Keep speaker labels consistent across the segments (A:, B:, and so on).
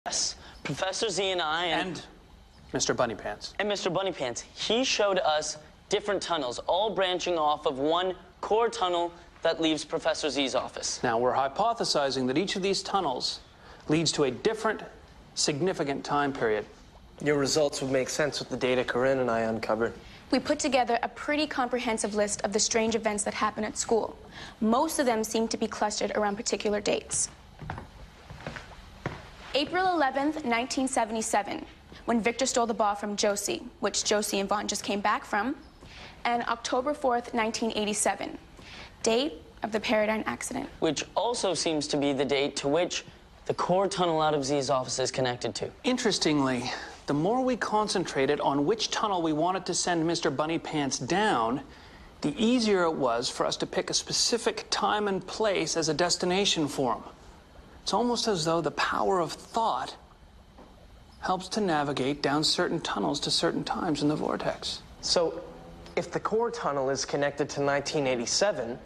A: Yes, Professor Z and I
B: and Mr. Bunnypants.
A: And Mr. Bunnypants. He showed us different tunnels, all branching off of one core tunnel that leaves Professor Z's office.
B: Now, we're hypothesizing that each of these tunnels leads to a different, significant time period.
C: Your results would make sense with the data Corinne and I uncovered.
D: We put together a pretty comprehensive list of the strange events that happen at school. Most of them seem to be clustered around particular dates. April 11th, 1977, when Victor stole the ball from Josie, which Josie and Vaughn just came back from, and October 4th, 1987, date of the Paradigm accident.
A: Which also seems to be the date to which the core tunnel out of Z's office is connected to.
B: Interestingly, the more we concentrated on which tunnel we wanted to send Mr. Bunnypants down, the easier it was for us to pick a specific time and place as a destination for him. It's almost as though the power of thought helps to navigate down certain tunnels to certain times in the vortex.
C: So, if the core tunnel is connected to 1987,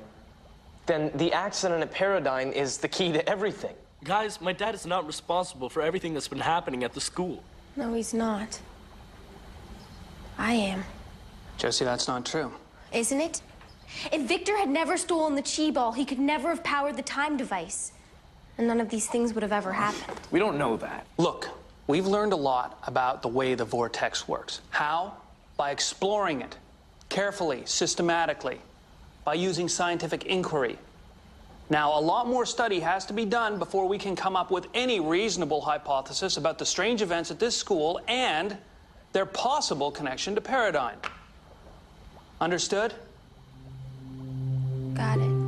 C: then the accident at Paradigm is the key to everything.
E: Guys, my dad is not responsible for everything that's been happening at the school.
F: No, he's not. I am.
B: Josie, that's not true.
F: Isn't it? If Victor had never stolen the chi ball, he could never have powered the time device. And none of these things would have ever happened.
C: We don't know that.
B: Look, we've learned a lot about the way the vortex works. How? By exploring it carefully, systematically, by using scientific inquiry. Now, a lot more study has to be done before we can come up with any reasonable hypothesis about the strange events at this school and their possible connection to Paradigm. Understood?
F: Got it.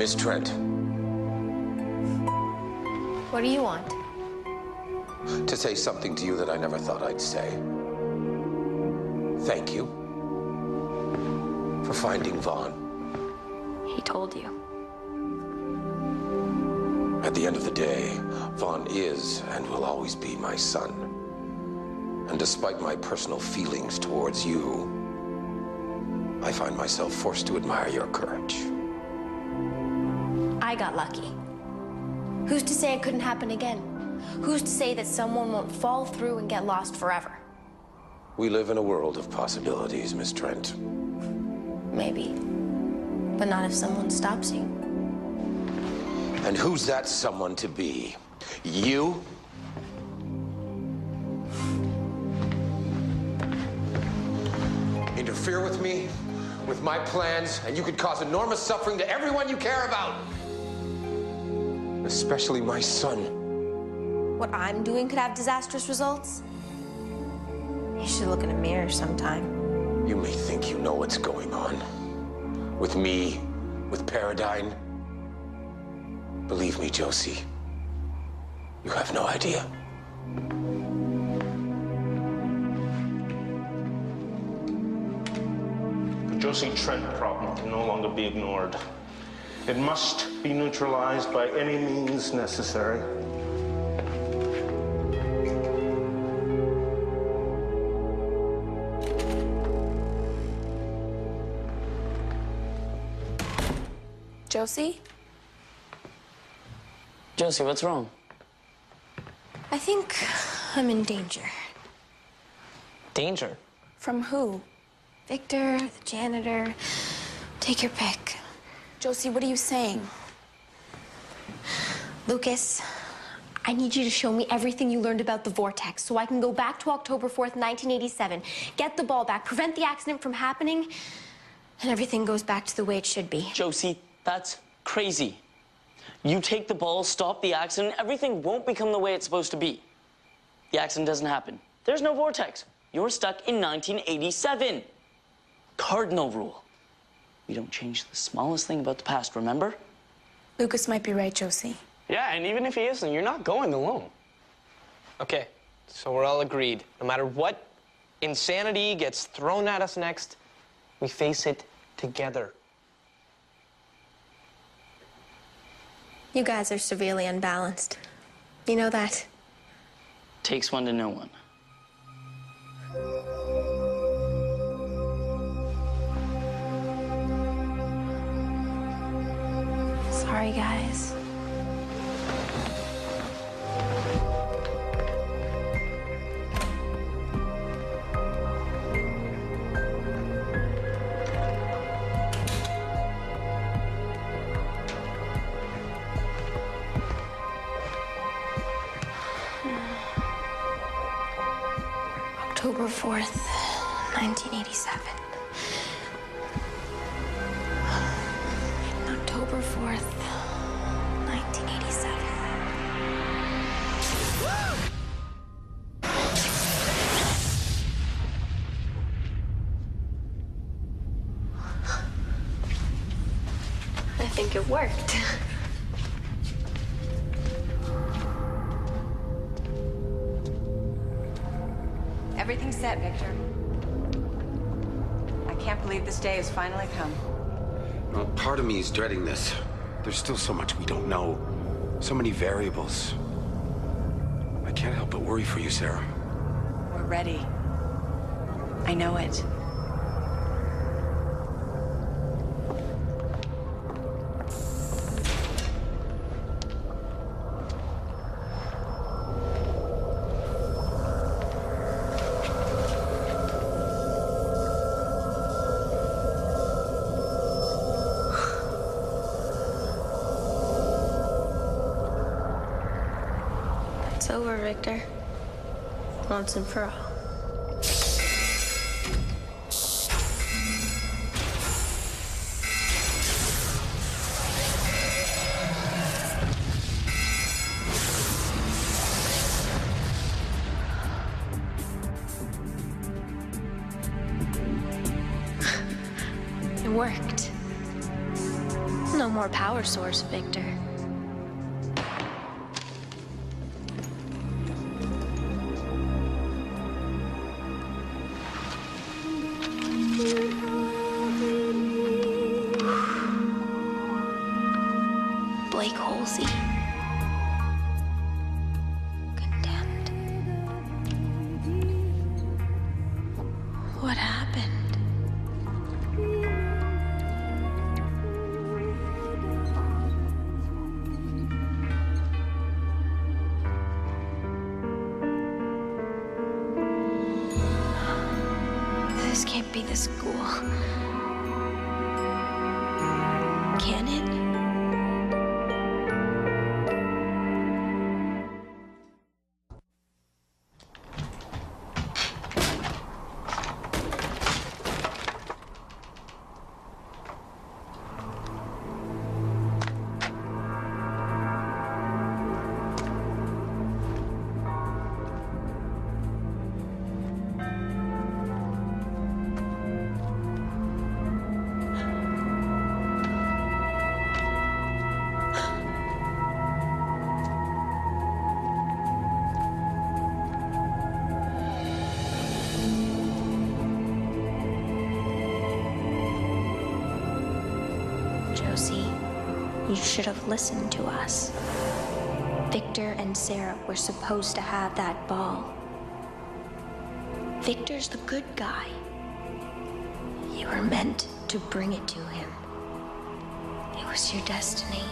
G: Miss Trent.
F: What do you want?
G: To say something to you that I never thought I'd say. Thank you for finding Vaughn.
F: He told you.
G: At the end of the day, Vaughn is and will always be my son. And despite my personal feelings towards you, I find myself forced to admire your courage.
F: I got lucky. Who's to say it couldn't happen again? Who's to say that someone won't fall through and get lost forever?
G: We live in a world of possibilities, Miss Trent.
F: Maybe. But not if someone stops you.
G: And who's that someone to be? You? Interfere with me, with my plans, and you could cause enormous suffering to everyone you care about. Especially my son.
F: What I'm doing could have disastrous results? You should look in a mirror sometime.
G: You may think you know what's going on. With me, with Paradigm. Believe me, Josie, you have no idea.
H: The Josie Trent problem can no longer be ignored. It must be neutralized by any means necessary.
D: Josie?
A: Josie, what's wrong?
F: I think I'm in danger.
C: Danger?
D: From who?
F: Victor, the janitor, take your pick.
D: Josie, what are you saying?
F: Lucas, I need you to show me everything you learned about the vortex so I can go back to October 4th, 1987, get the ball back, prevent the accident from happening, and everything goes back to the way it should be.
A: Josie, that's crazy. You take the ball, stop the accident, everything won't become the way it's supposed to be. The accident doesn't happen. There's no vortex. You're stuck in 1987. Cardinal rule. We don't change the smallest thing about the past, remember?
D: Lucas might be right, Josie.
C: Yeah, and even if he isn't, you're not going alone. Okay, so we're all agreed. No matter what insanity gets thrown at us next, we face it together.
F: You guys are severely unbalanced. You know that?
A: Takes one to know one.
F: Sorry, guys. October 4th, 1987. October 4th, 1987. I think it worked.
I: Everything's set, Victor. I can't believe this day has finally come.
G: Well, part of me is dreading this. There's still so much we don't know. So many variables. I can't help but worry for you, Sarah.
I: We're ready. I know it.
F: It's over, Victor. Once and for all. It worked. No more power source, Victor. Blake Holsey. Condemned. What happened? This can't be the school. Can it? Josie, you should have listened to us. Victor and Sarah were supposed to have that ball. Victor's the good guy. You were meant to bring it to him. It was your destiny.